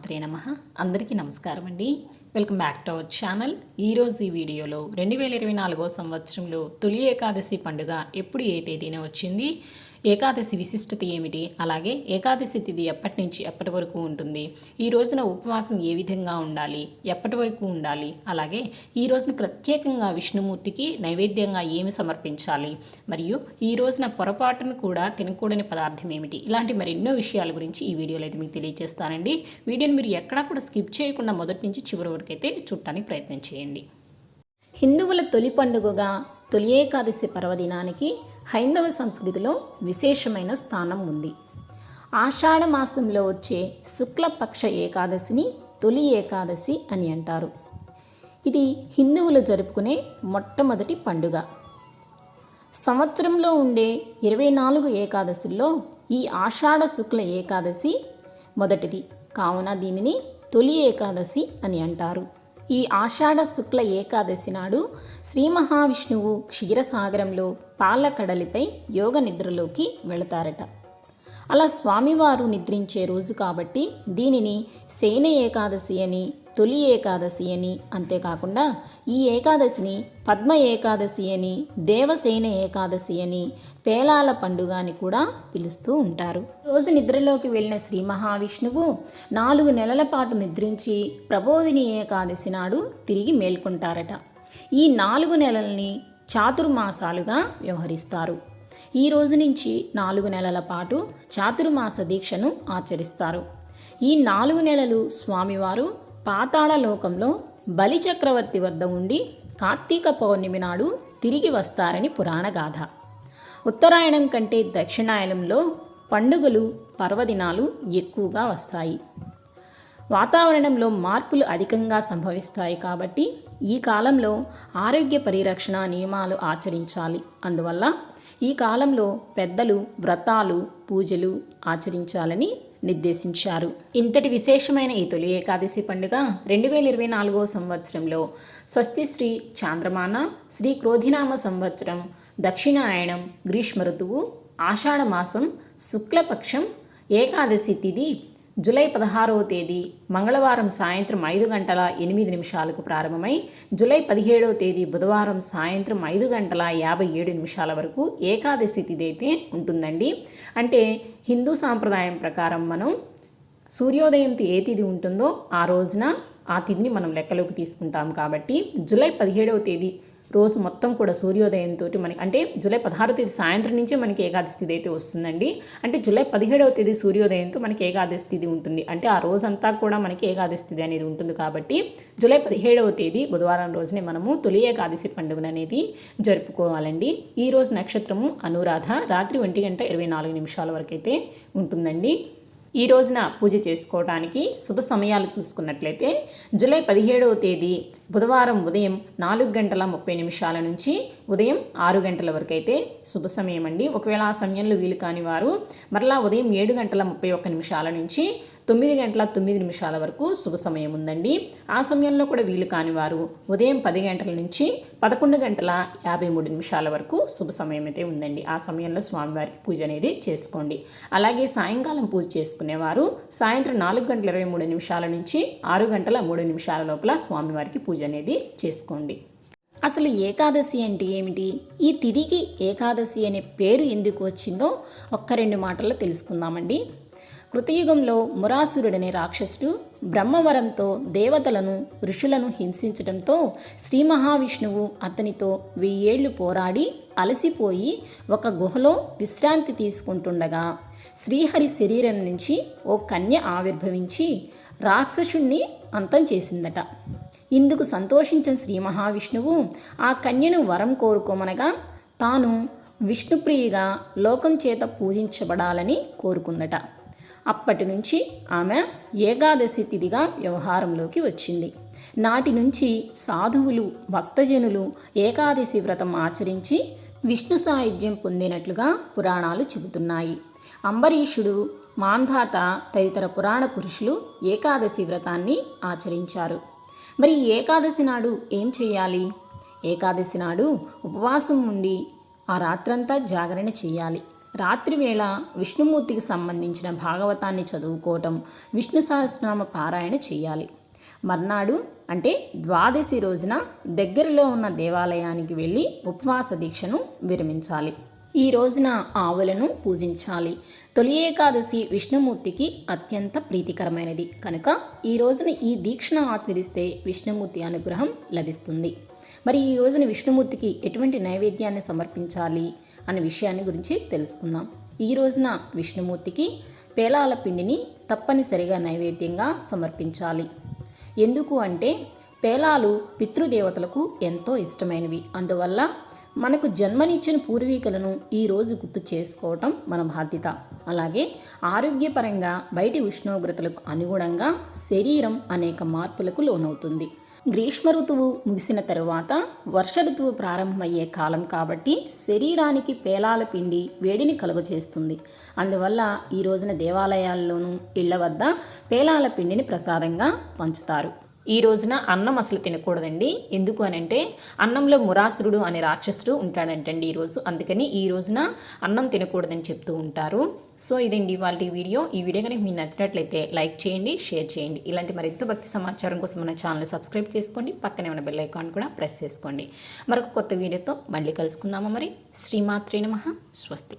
శ్రీమాత్రే నమః. అందరికీ నమస్కారం అండి. Welcome back to our channel. ఈరోజు ఈ వీడియోలో 2024 సంవత్సరంలో తొలి ఏకాదశి పండుగ ఎప్పుడు ఏ తేదీన వచ్చింది, ఏకాదశి విశిష్టత ఏమిటి, అలాగే ఏకాదశి తిథి ఎప్పటి నుంచి ఎప్పటి వరకు ఉంటుంది, ఈ రోజున ఉపవాసం ఏ విధంగా ఉండాలి, ఎప్పటి వరకు ఉండాలి, అలాగే ఈ రోజున ప్రత్యేకంగా విష్ణుమూర్తికి నైవేద్యంగా ఏమి సమర్పించాలి, మరియు ఈ రోజున పొరపాటును కూడా తినకూడని పదార్థం ఏమిటి, ఇలాంటి మరెన్నో విషయాల గురించి ఈ వీడియోలో అయితే మీకు తెలియజేస్తానండి. వీడియోని మీరు ఎక్కడా కూడా స్కిప్ చేయకుండా మొదటి నుంచి చివరి వరకు అయితే చూడటానికి ప్రయత్నం చేయండి. హిందువుల తొలి పండుగగా తొలి ఏకాదశి పర్వదినానికి హైందవ సంస్కృతిలో విశేషమైన స్థానం ఉంది. ఆషాఢ మాసంలో వచ్చే శుక్లపక్ష ఏకాదశిని తొలి ఏకాదశి అని అంటారు. ఇది హిందువులు జరుపుకునే మొట్టమొదటి పండుగ. సంవత్సరంలో ఉండే 24 ఏకాదశుల్లో ఈ ఆషాఢ శుక్ల ఏకాదశి మొదటిది కావున దీనిని తొలి ఏకాదశి అని అంటారు. ఈ ఆషాఢ శుక్ల ఏకాదశి నాడు శ్రీ మహావిష్ణువు క్షీరసాగరంలో పాలకడలిపై యోగ నిద్రలోకి వెళతారట. అలా స్వామివారు నిద్రించే రోజు కాబట్టి దీనిని శయన ఏకాదశి అని, తొలి ఏకాదశి అని, అంతేకాకుండా ఈ ఏకాదశిని పద్మ ఏకాదశి అని, దేవసేన ఏకాదశి అని, పేలాల పండుగ అని కూడా పిలుస్తూ ఉంటారు. రోజు నిద్రలోకి వెళ్ళిన శ్రీ మహావిష్ణువు 4 నెలల పాటు నిద్రించి ప్రబోధిని ఏకాదశి నాడు తిరిగి మేల్కొంటారట. ఈ 4 నెలల్ని చాతుర్మాసాలుగా వ్యవహరిస్తారు. ఈ రోజు నుంచి 4 నెలల పాటు చాతుర్మాస దీక్షను ఆచరిస్తారు. ఈ 4 నెలలు స్వామివారు పాతాళ లోకంలో బలి చక్రవర్తి వద్ద ఉండి కార్తీక పౌర్ణమి నాడు తిరిగి వస్తారని పురాణగాథ. ఉత్తరాయణం కంటే దక్షిణాయనంలో పండుగలు పర్వదినాలు ఎక్కువగా వస్తాయి. వాతావరణంలో మార్పులు అధికంగా సంభవిస్తాయి కాబట్టి ఈ కాలంలో ఆరోగ్య పరిరక్షణ నియమాలు ఆచరించాలి. అందువల్ల ఈ కాలంలో పెద్దలు వ్రతాలు పూజలు ఆచరించాలని నిర్దేశించారు. ఇంతటి విశేషమైన ఈ తొలి ఏకాదశి పండుగ 2024 సంవత్సరంలో స్వస్తి శ్రీ చాంద్రమాన శ్రీ క్రోధినామ సంవత్సరం దక్షిణాయనం గ్రీష్మ ఋతువు ఆషాఢ మాసం శుక్లపక్షం ఏకాదశి తిథి జూలై 16వ తేదీ మంగళవారం సాయంత్రం 5:08 ప్రారంభమై జూలై 17వ తేదీ బుధవారం సాయంత్రం 5:57 వరకు ఏకాదశి తిథి అయితే ఉంటుందండి. అంటే హిందూ సాంప్రదాయం ప్రకారం మనం సూర్యోదయం ఏ తిథి ఉంటుందో ఆ రోజున ఆ తిథిని మనం లెక్కలోకి తీసుకుంటాం. కాబట్టి జూలై 17వ తేదీ రోజు మొత్తం కూడా సూర్యోదయంతో మనకి అంటే జూలై 16వ తేదీ సాయంత్రం నుంచే మనకి ఏకాదశి తిథి అయితే వస్తుందండి. అంటే జూలై 17వ తేదీ సూర్యోదయంతో మనకి ఏకాదశి తిథి ఉంటుంది. అంటే ఆ రోజంతా కూడా మనకి ఏకాదశి తిథి అనేది ఉంటుంది. కాబట్టి జూలై 17వ తేదీ బుధవారం రోజునే మనము తొలి ఏకాదశి పండుగను అనేది జరుపుకోవాలండి. ఈ రోజు నక్షత్రము అనురాధ రాత్రి 1:24 వరకు అయితే ఉంటుందండి. ఈ రోజున పూజ చేసుకోవడానికి శుభ సమయాలు చూసుకున్నట్లయితే జూలై 17వ తేదీ బుధవారం ఉదయం 4:30 నుంచి ఉదయం 6 గంటల వరకు అయితే శుభ సమయం అండి. ఒకవేళ ఆ సమయంలో వీలు కాని వారు మరలా ఉదయం 7:31 నుంచి 9:09 వరకు శుభ సమయం ఉందండి. ఆ సమయంలో కూడా వీలు కాని వారు ఉదయం 10 గంటల నుంచి 11:53 వరకు శుభ సమయం అయితే ఉందండి. ఆ సమయంలో స్వామివారికి పూజ అనేది చేసుకోండి. అలాగే సాయంకాలం పూజ చేసుకునేవారు సాయంత్రం 4:23 నుంచి 6:03 లోపల స్వామివారికి పూజ అనేది చేసుకోండి. అసలు ఏకాదశి అంటే ఏమిటి, ఈ తిథికి ఏకాదశి అనే పేరు ఎందుకు వచ్చిందో ఒక్క 2 మాటల్లో తెలుసుకుందామండి. కృతయుగంలో మురాసురుడనే రాక్షసుడు బ్రహ్మవరంతో దేవతలను ఋషులను హింసించడంతో శ్రీ మహావిష్ణువు అతనితో 1000 ఏళ్లు పోరాడి అలసిపోయి ఒక గుహలో విశ్రాంతి తీసుకుంటుండగా శ్రీహరి శరీరం నుంచి ఓ కన్య ఆవిర్భవించి రాక్షసుణ్ణి అంతం చేసిందట. ఇందుకు సంతోషించిన శ్రీ మహావిష్ణువు ఆ కన్యను వరం కోరుకోమనగా తాను విష్ణుప్రియుగా లోకం చేత పూజించబడాలని కోరుకుందట. అప్పటి నుంచి ఆమె ఏకాదశి తిథిగా వ్యవహారంలోకి వచ్చింది. నాటి నుంచి సాధువులు భక్తజనులు ఏకాదశి వ్రతం ఆచరించి విష్ణు సాయుధ్యం పొందినట్లుగా పురాణాలు చెబుతున్నాయి. అంబరీషుడు మాంధాత తదితర పురాణ పురుషులు ఏకాదశి వ్రతాన్ని ఆచరించారు. మరి ఏకాదశి నాడు ఏం చేయాలి? ఏకాదశి నాడు ఉపవాసం ఉండి ఆ రాత్రంతా జాగరణ చేయాలి. రాత్రి వేళ విష్ణుమూర్తికి సంబంధించిన భాగవతాన్ని చదువుకోవటం, విష్ణు సహస్రనామ పారాయణ చేయాలి. మర్నాడు అంటే ద్వాదశి రోజున దగ్గరలో ఉన్న దేవాలయానికి వెళ్ళి ఉపవాస దీక్షను విరమించాలి. ఈ రోజున ఆవులను పూజించాలి. తొలి ఏకాదశి విష్ణుమూర్తికి అత్యంత ప్రీతికరమైనది కనుక ఈ రోజున ఈ దీక్షను ఆచరిస్తే విష్ణుమూర్తి అనుగ్రహం లభిస్తుంది. మరి ఈ రోజున విష్ణుమూర్తికి ఎటువంటి నైవేద్యాన్ని సమర్పించాలి అనే విషయాన్ని గురించి తెలుసుకుందాం. ఈ రోజున విష్ణుమూర్తికి పేలాల పిండిని తప్పనిసరిగా నైవేద్యంగా సమర్పించాలి. ఎందుకు అంటే పేలాలు పితృదేవతలకు ఎంతో ఇష్టమైనవి. అందువల్ల మనకు జన్మనిచ్చిన పూర్వీకులను ఈరోజు గుర్తు చేసుకోవటం మన బాధ్యత. అలాగే ఆరోగ్యపరంగా బయటి ఉష్ణోగ్రతలకు అనుగుణంగా శరీరం అనేక మార్పులకు లోనవుతుంది. గ్రీష్మ ఋతువు ముగిసిన తరువాత వర్ష ఋతువు ప్రారంభమయ్యే కాలం కాబట్టి శరీరానికి పేలాల పిండి వేడిని కలుగజేస్తుంది. అందువల్ల ఈ రోజున దేవాలయాల్లోనూ ఇళ్ల వద్ద పేలాల పిండిని ప్రసాదంగా పంచుతారు. ఈ రోజున అన్నం అసలు తినకూడదండి. ఎందుకు అని అంటే అన్నంలో మురాసురుడు అనే రాక్షసుడు ఉంటాడంటండి ఈరోజు. అందుకని ఈ రోజున అన్నం తినకూడదని చెప్తూ ఉంటారు. సో ఇదండి ఇవాళ వీడియో. ఈ వీడియో కనుక మీకు నచ్చినట్లయితే లైక్ చేయండి, షేర్ చేయండి. ఇలాంటి మరింత భక్తి సమాచారం కోసం మన ఛానల్ సబ్స్క్రైబ్ చేసుకోండి. పక్కనే ఉన్న బెల్ ఐకాన్ కూడా ప్రెస్ చేసుకోండి. మరొక కొత్త వీడియోతో మళ్ళీ కలుసుకుందామా మరి. శ్రీమాత్రే నమః. స్వస్తి.